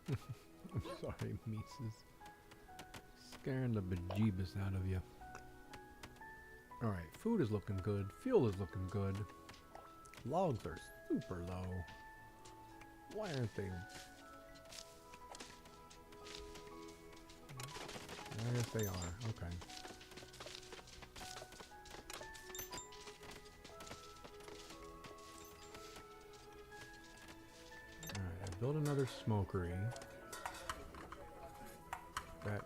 I'm sorry, meeces. Scaring the bejeebus out of you. Alright, food is looking good. Fuel is looking good. Logs are super low. Why aren't they? I guess they are. Okay. Alright, I built another smokery. That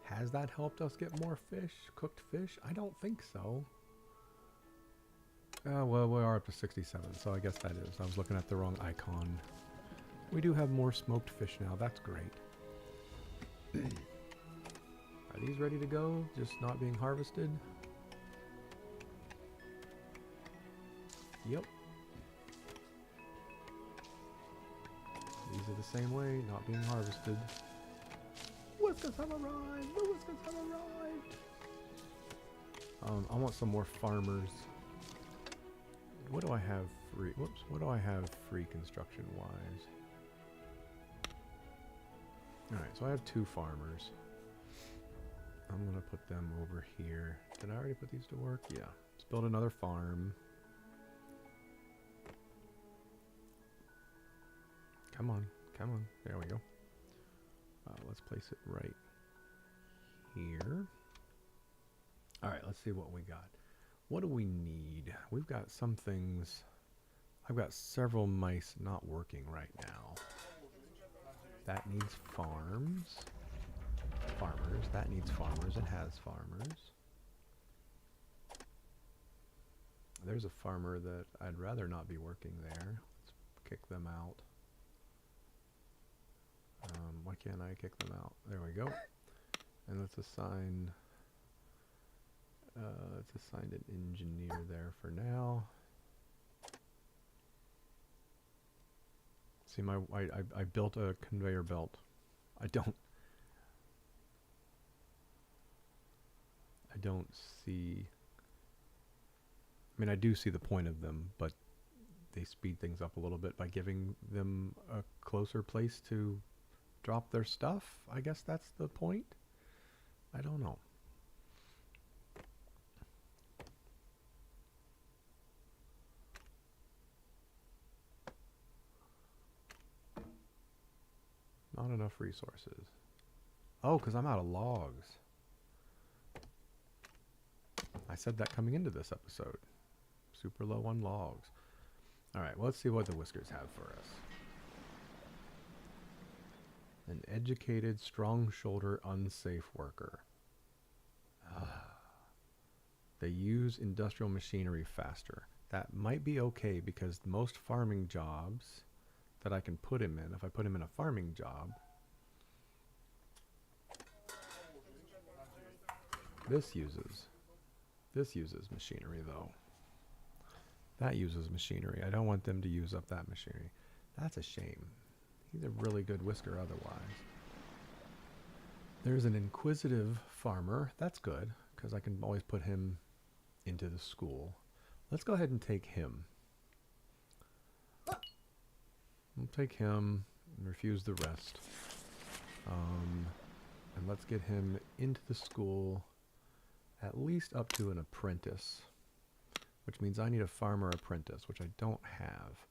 has that helped us get more fish? Cooked fish? I don't think so. Well, we are up to 67, so I guess that is. I was looking at the wrong icon. We do have more smoked fish now. That's great. Are these ready to go? Just not being harvested? Yep. These are the same way, not being harvested. Whiskers have arrived! The whiskers have arrived! I want some more farmers. What do I have free? Whoops. What do I have free construction-wise? Alright, so I have 2 farmers. I'm going to put them over here. Did I already put these to work? Yeah. Let's build another farm. Come on. Come on. There we go. Let's place it right here. Alright, let's see what we got. What do we need? We've got some things. I've got several mice not working right now. That needs farms. Farmers. That needs farmers. It has farmers. There's a farmer that I'd rather not be working there. Let's kick them out. Why can't I kick them out? There we go. And let's assign an engineer there for now. See, I built a conveyor belt. I don't see. I mean, I do see the point of them, but they speed things up a little bit by giving them a closer place to drop their stuff. I guess that's the point. I don't know. Not enough resources. Oh, because I'm out of logs. I said that coming into this episode. Super low on logs. Alright, well, let's see what the whiskers have for us. An educated, strong-shoulder, unsafe worker. They use industrial machinery faster. That might be okay because most farming jobs that I can put him in, if I put him in a farming job, this uses machinery though. That uses machinery. I don't want them to use up that machinery. That's a shame. He's a really good whisker otherwise. There's an inquisitive farmer. That's good, because I can always put him into the school. Let's go ahead and take him. We'll take him and refuse the rest. And let's get him into the school at least up to an apprentice, which means I need a farmer apprentice, which I don't have.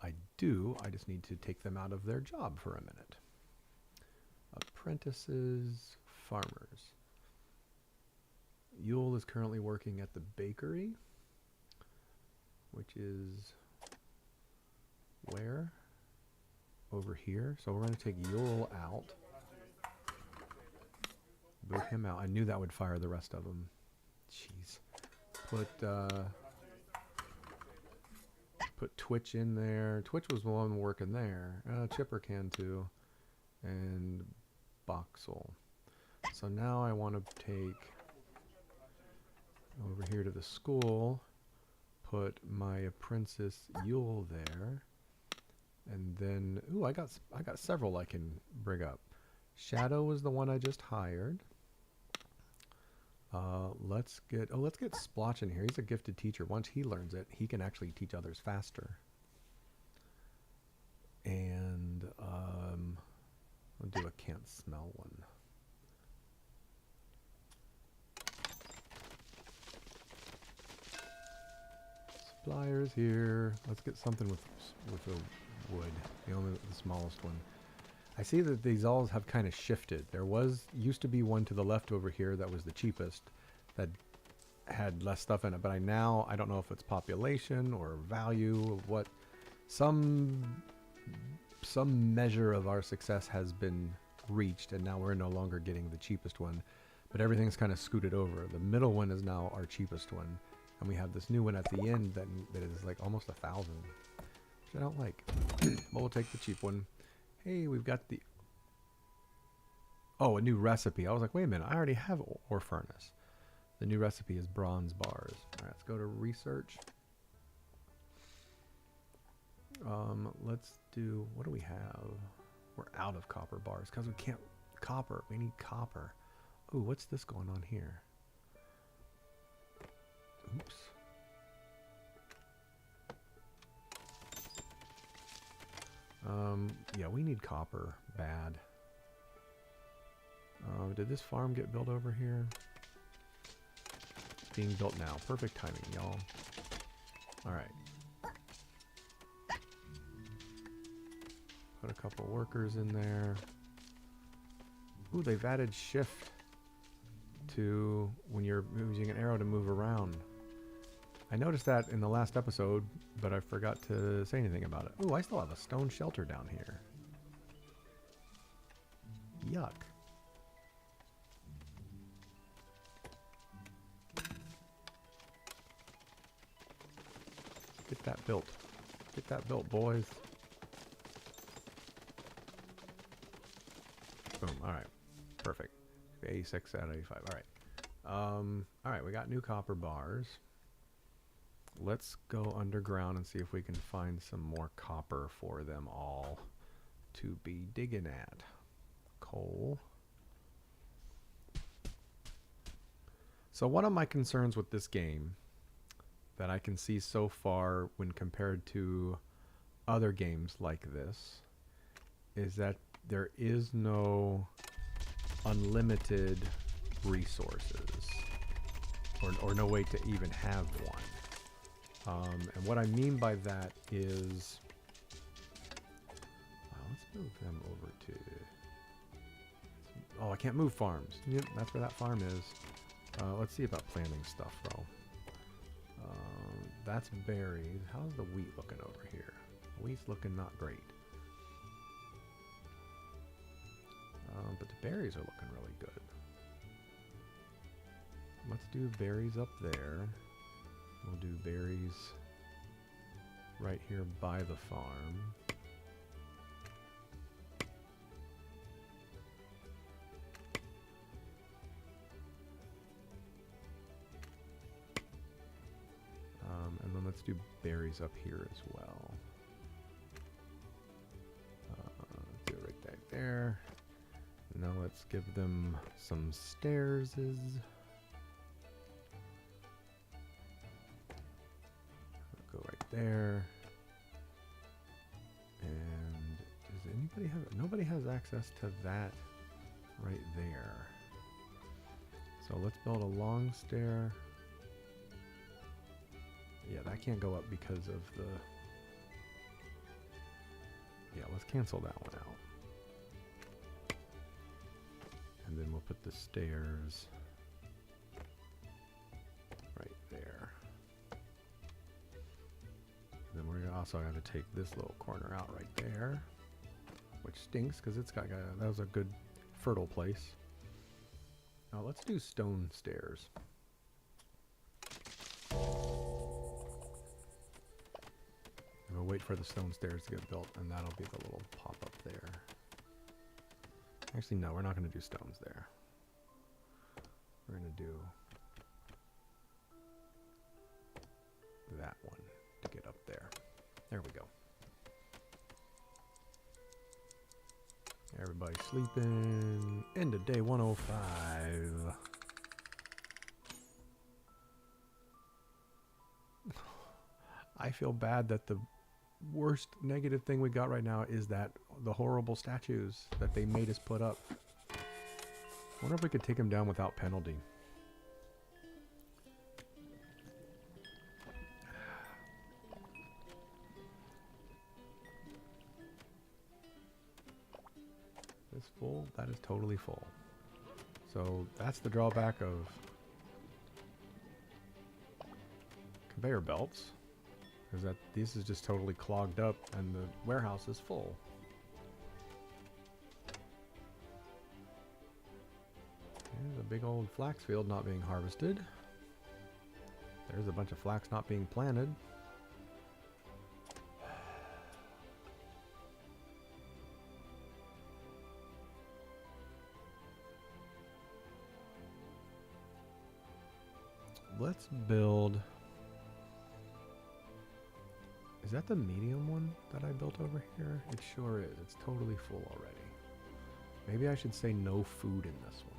I do, I just need to take them out of their job for a minute. Apprentices, farmers. Yule is currently working at the bakery, which is where? Over here. So we're going to take Yule out. Boot him out. I knew that would fire the rest of them. Jeez. Put Twitch in there. Twitch was the one working there. Chipper can too. And Boxel. So now I want to take over here to the school, put my apprentice Yule there, and then ooh, I got several I can bring up. Shadow was the one I just hired. Let's get Splotch in here. He's a gifted teacher. Once he learns it, he can actually teach others faster. And do a can't smell one. Suppliers here. Let's get something with a wood. The smallest one. I see that these all have kind of shifted. There used to be one to the left over here that was the cheapest, that had less stuff in it. But I don't know if it's population or value, what some measure of our success has been reached, and now we're no longer getting the cheapest one. But everything's kind of scooted over. The middle one is now our cheapest one, and we have this new one at the end that is like almost 1,000, which I don't like. But we'll take the cheap one. Hey, we've got a new recipe. I was like, wait a minute, I already have ore furnace. The new recipe is bronze bars. All right, let's go to research. Let's do, what do we have? We're out of copper bars because we can't, we need copper. Ooh, what's this going on here? Oops. Yeah, we need copper bad. Did this farm get built over here? Being built now. Perfect timing, y'all. Alright. Put a couple workers in there. Ooh, they've added shift to when you're using an arrow to move around. I noticed that in the last episode, but I forgot to say anything about it. Ooh, I still have a stone shelter down here. Yuck. Get that built. Get that built, boys. Boom. Alright. Perfect. 86 out of 85. Alright. Alright, we got new copper bars. Let's go underground and see if we can find some more copper for them all to be digging at. Coal. So one of my concerns with this game that I can see so far when compared to other games like this is that there is no unlimited resources or no way to even have one. And what I mean by that is, let's move them over to, oh, I can't move farms. Yep, that's where that farm is. Let's see about planting stuff though. That's berries. How's the wheat looking over here? The wheat's looking not great. But the berries are looking really good. Let's do berries up there. We'll do berries right here by the farm. And then let's do berries up here as well. Do it right there. Now let's give them some stairs. Go right there. And does anybody have, nobody has access to that right there. So let's build a long stair. Yeah, that can't go up because of the, yeah, let's cancel that one out. And then we'll put the stairs right there. Then we're gonna also have to take this little corner out right there, which stinks because it's got that was a good fertile place. Now let's do stone stairs. And we'll wait for the stone stairs to get built, and that'll be the little pop up there. Actually, no, we're not going to do stones there. We're going to do that one to get up there. There we go. Everybody sleeping. End of day 105. I feel bad that the worst negative thing we got right now is that the horrible statues that they made us put up. I wonder if we could take them down without penalty. This full? That is totally full. So that's the drawback of conveyor belts, is that this is just totally clogged up and the warehouse is full. There's a big old flax field not being harvested. There's a bunch of flax not being planted. Let's build... Is that the medium one that I built over here? It sure is. It's totally full already. Maybe I should say no food in this one.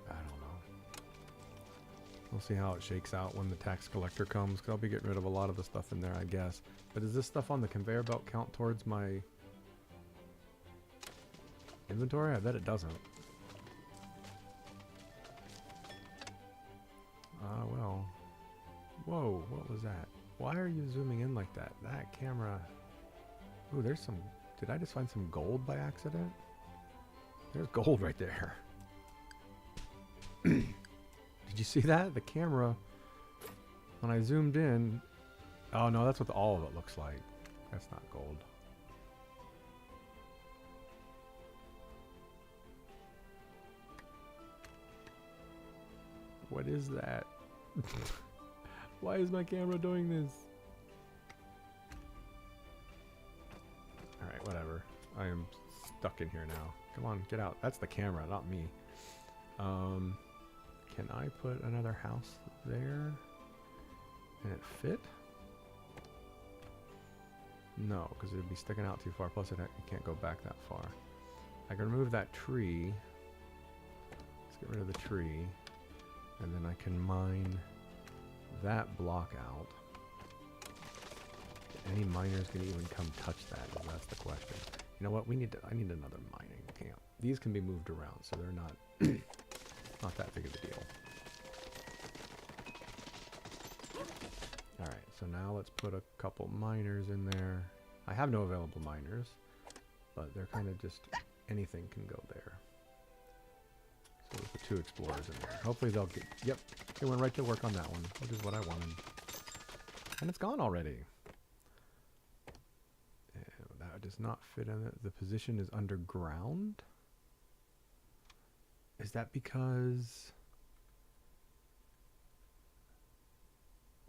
I don't know. We'll see how it shakes out when the tax collector comes, because I'll be getting rid of a lot of the stuff in there, I guess. But does this stuff on the conveyor belt count towards my inventory? I bet it doesn't. Well. Whoa, what was that? Why are you zooming in like that? That camera... Ooh, there's some... Did I just find some gold by accident? There's gold right there. Did you see that? The camera, when I zoomed in... Oh no, that's what all of it looks like. That's not gold. What is that? Why is my camera doing this? Alright, whatever. I am stuck in here now. Come on, get out. That's the camera, not me. Can I put another house there? And it fit? No, because it would be sticking out too far. Plus, it can't go back that far. I can remove that tree. Let's get rid of the tree. And then I can mine that block out. Any miners gonna even come touch that? That's the question. You know what? I need another mining camp. These can be moved around, so they're not not that big of a deal. All right, so now let's put a couple miners in there. I have no available miners, but they're kind of just anything can go there. So there's the 2 explorers in there. Hopefully they'll get... Yep, they went right to work on that one, which is what I wanted. And it's gone already. That does not fit in it. The position is underground. Is that because...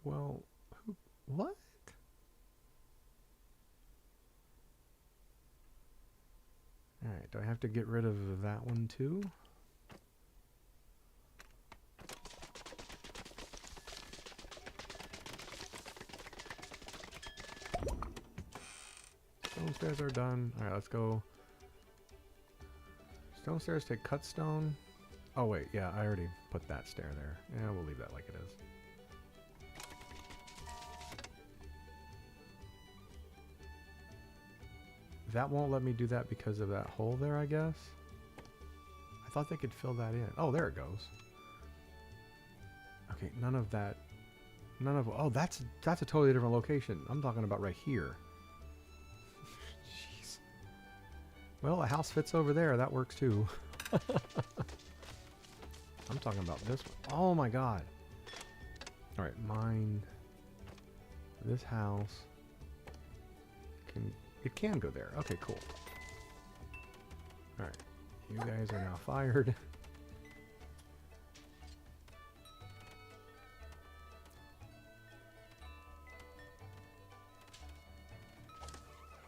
Well, what? Alright, do I have to get rid of that one too? Stone stairs are done. Alright, let's go. Stone stairs take cut stone. Oh wait, yeah, I already put that stair there. Yeah, we'll leave that like it is. That won't let me do that because of that hole there, I guess. I thought they could fill that in. Oh, there it goes. Okay, none of that. None of... Oh, that's a totally different location. I'm talking about right here. Jeez. Well, a house fits over there. That works too. I'm talking about this one. Oh my god. Alright, mine. This house. It can go there. Okay, cool. Alright. You guys are now fired.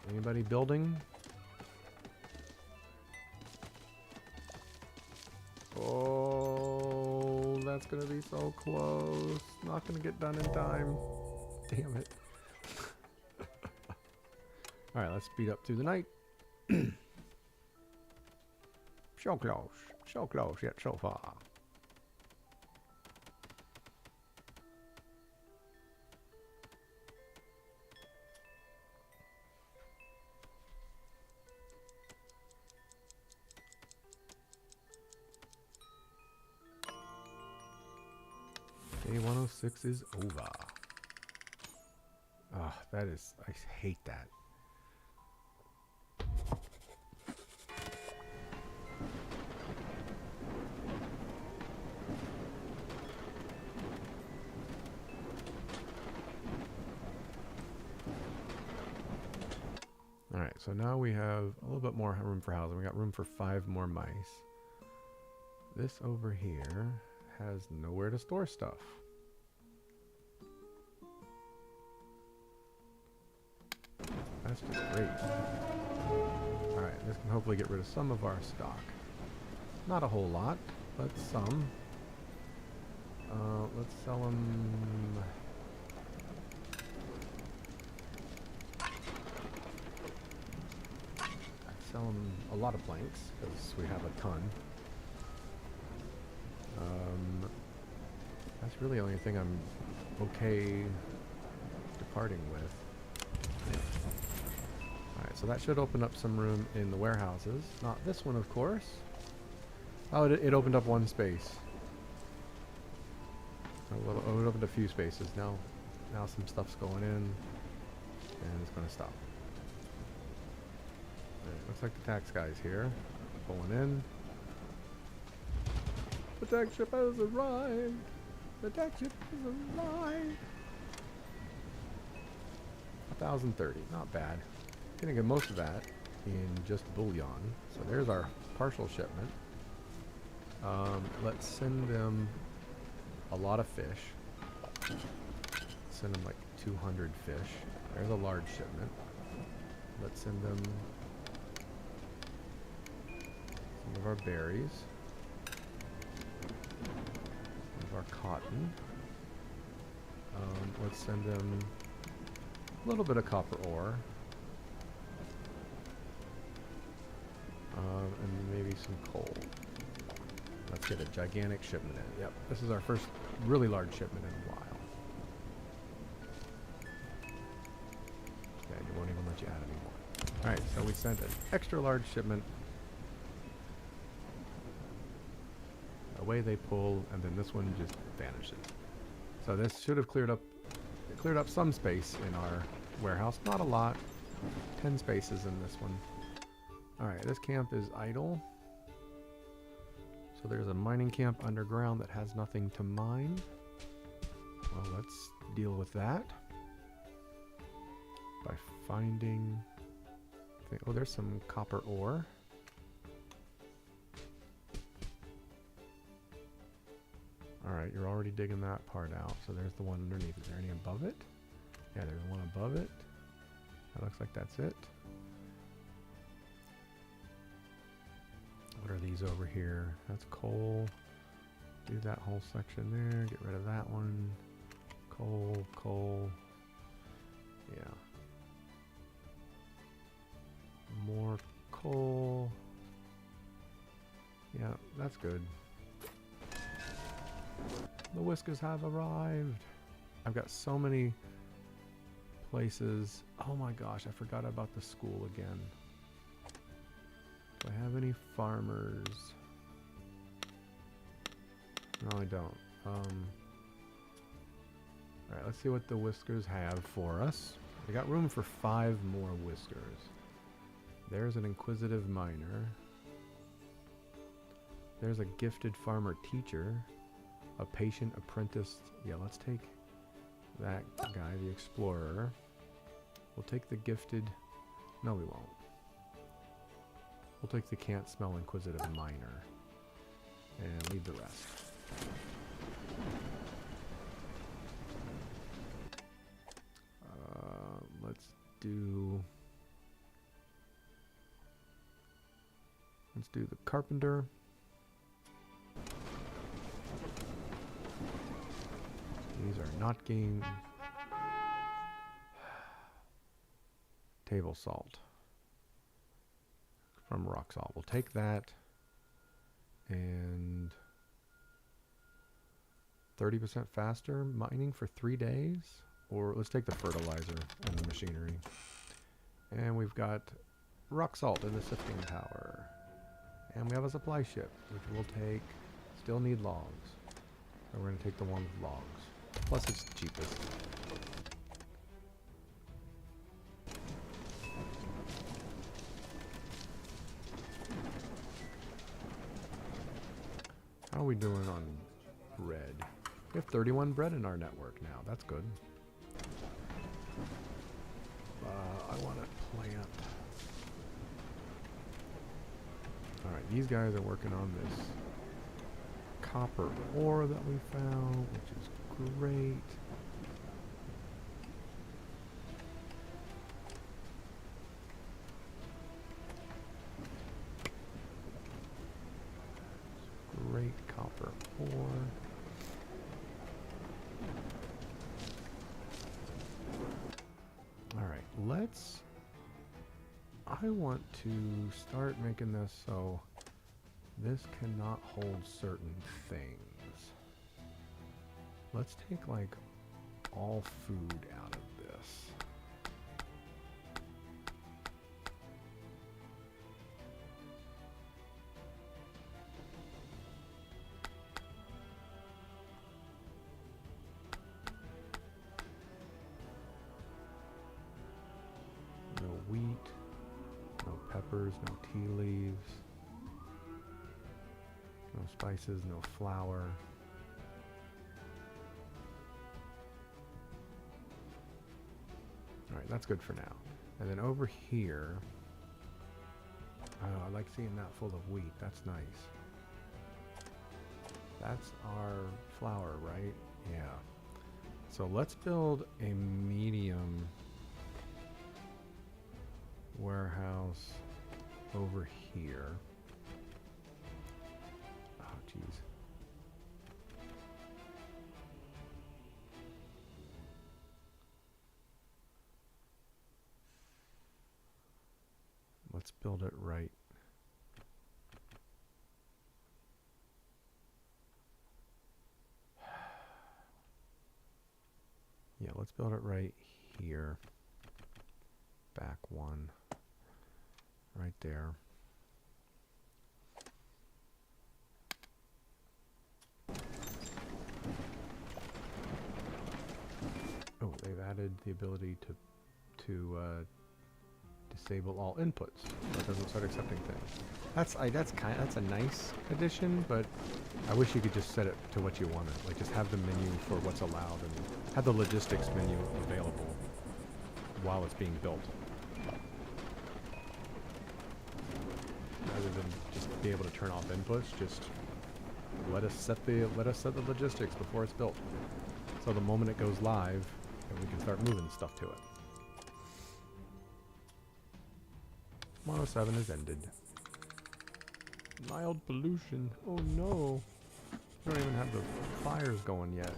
Anybody building? Oh, that's gonna be so close. Not gonna get done in time. Damn it. Alright, let's speed up through the night. So close, yet so far. Day 106 is over. Ah, that is... I hate that. Alright, so now we have a little bit more room for housing. We got room for 5 more mice. This over here has nowhere to store stuff. That's just great. Alright, this can hopefully get rid of some of our stock. Not a whole lot, but some. Let's sell them... Sell them a lot of blanks, because we have a ton. That's really the only thing I'm okay departing with. Alright, so that should open up some room in the warehouses. Not this one, of course. Oh, it opened up one space. Oh, it opened a few spaces. Now some stuff's going in, and it's going to stop. Right, looks like the tax guy's here. Pulling in. The tax ship has arrived! The tax ship has arrived! 1,030, not bad. Gonna get most of that in just bullion. So there's our partial shipment. Let's send them a lot of fish. Send them like 200 fish. There's a large shipment. Let's send them some of our berries. Some of our cotton. Let's send them a little bit of copper ore. And maybe some coal. Let's get a gigantic shipment in. Yep, this is our first really large shipment in a while. Okay, it won't even let you add anymore. Alright, so we sent an extra large shipment. Away they pull, and then this one just vanishes. So this should have cleared up some space in our warehouse. Not a lot. 10 spaces in this one. Alright, this camp is idle. So there's a mining camp underground that has nothing to mine. Well, let's deal with that by finding... Oh, there's some copper ore. Alright, you're already digging that part out. So there's the one underneath. Is there any above it? Yeah, there's one above it. That looks like that's it. What are these over here? That's coal. Do that whole section there. Get rid of that one. Coal, coal. Yeah. More coal. Yeah, that's good. The Whiskers have arrived. I've got so many places. Oh my gosh, I forgot about the school again. Do I have any farmers? No, I don't. Alright, let's see what the Whiskers have for us. We got room for 5 more Whiskers. There's an inquisitive miner. There's a gifted farmer teacher. A patient apprentice. Yeah, let's take that guy, the explorer. We'll take the gifted... No, we won't. We'll take the can't smell inquisitive miner. And leave the rest. Let's do the carpenter. These are not game. Table salt. From rock salt. We'll take that. And 30% faster mining for 3 days. Or let's take the fertilizer and the machinery. And we've got rock salt in the sifting tower. And we have a supply ship, which we'll take. Still need logs. So we're going to take the one with logs. Plus it's cheapest. How are we doing on bread? We have 31 bread in our network now. That's good. I want to plant. Alright, these guys are working on this copper ore that we found, which is great. Great copper ore. Alright, let's... I want to start making this so this cannot hold certain things. Let's take like all food out of this. No wheat, no peppers, no tea leaves. No spices, no flour. Alright, that's good for now. And then over here, I like seeing that full of wheat. That's nice. That's our flour, right? Yeah. So let's build a medium warehouse over here. Jeez. Let's build it right. Yeah, let's build it right here. Back one. Right there. Oh, they've added the ability to disable all inputs, so it doesn't start accepting things. That's a nice addition, but I wish you could just set it to what you wanted. Like just have the menu for what's allowed and have the logistics menu available while it's being built, rather than just be able to turn off inputs. Just let us set the logistics before it's built, so the moment it goes live, and we can start moving stuff to it. 107 has ended. Mild pollution. Oh no. We don't even have the fires going yet.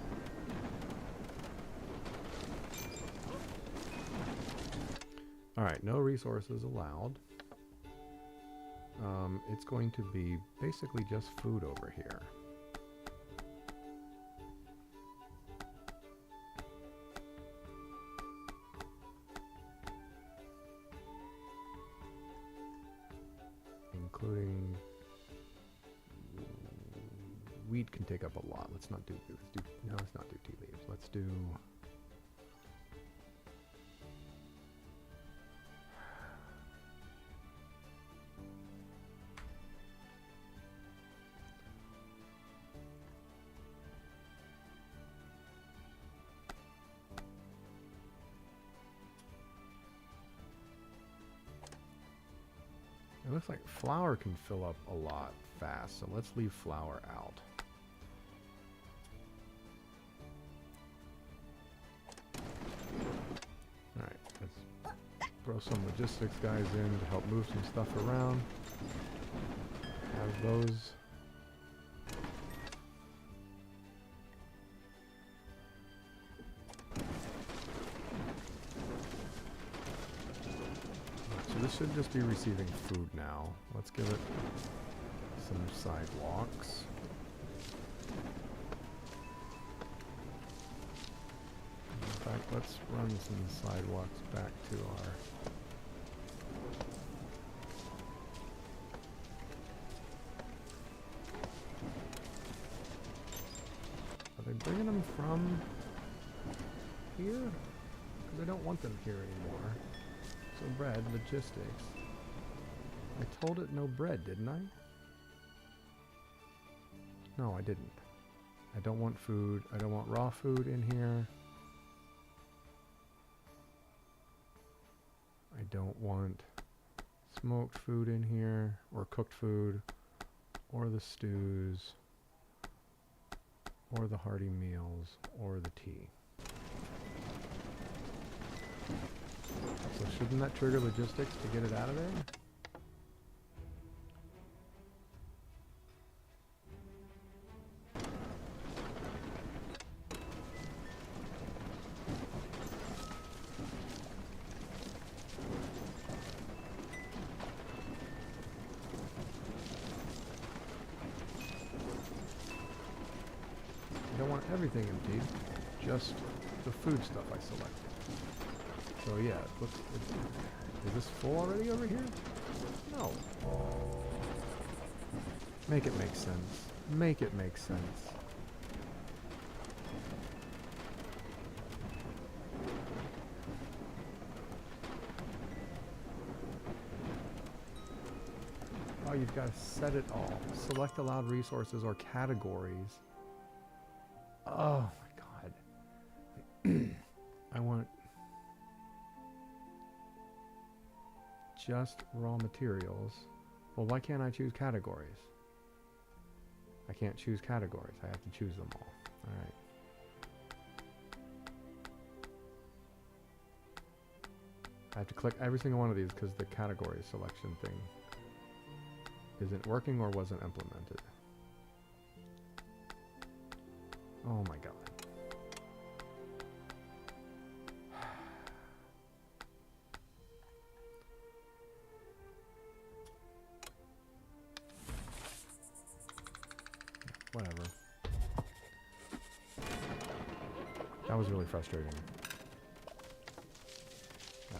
Alright, no resources allowed. It's going to be basically just food over here. Including wheat can take up a lot. Let's not do no, let's not do tea leaves. Let's do it looks like flour can fill up a lot fast, so let's leave flour out. Alright, let's throw some logistics guys in to help move some stuff around. Have those. So this should just be receiving food now. Let's give it some sidewalks. In fact, let's run some sidewalks back to our... from here? Because I don't want them here anymore. So bread, logistics. I told it no bread, didn't I? No, I didn't. I don't want food. I don't want raw food in here. I don't want smoked food in here, or cooked food, or the stews, or the hearty meals, or the tea. So shouldn't that trigger logistics to get it out of there? I don't want everything emptied, just the food stuff I selected. So yeah, it looks, is this full already over here? No. Make it make sense. Make it make sense. Oh, you've got to set it all. Select allowed resources or categories. Oh my god. I want just raw materials. Well, why can't I choose categories? I can't choose categories. I have to choose them all. Alright. I have to click every single one of these because the category selection thing isn't working or wasn't implemented. Oh my god. Whatever. That was really frustrating.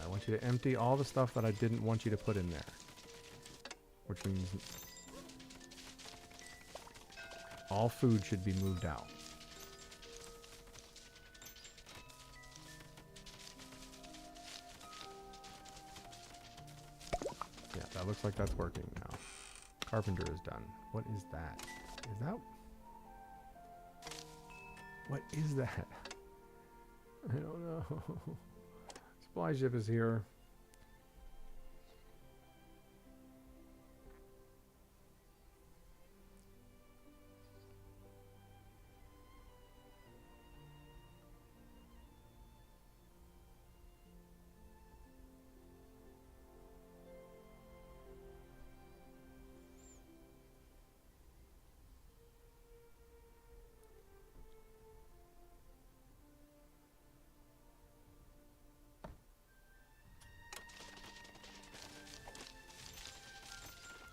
I want you to empty all the stuff that I didn't want you to put in there. Which means all food should be moved out. Yeah, that looks like that's working now. Carpenter is done. What is that? Is that... What is that? I don't know. Supply ship is here.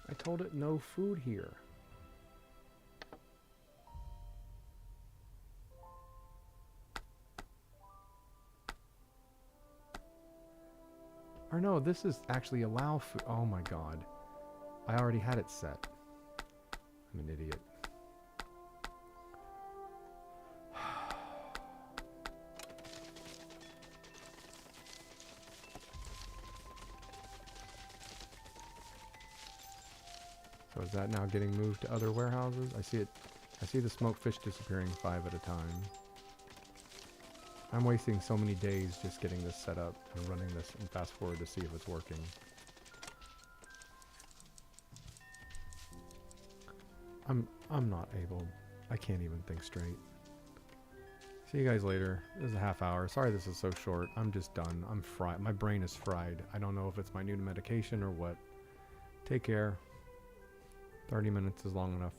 I told it no food here. Or no, this is actually allow food. Oh my god. I already had it set. I'm an idiot. So is that now getting moved to other warehouses? I see it. I see the smoked fish disappearing 5 at a time. I'm wasting so many days just getting this set up and running this and fast forward to see if it's working. I'm not able. I can't even think straight. See you guys later. This is a half hour. Sorry this is so short. I'm just done. I'm fried. My brain is fried. I don't know if it's my new medication or what. Take care. 30 minutes is long enough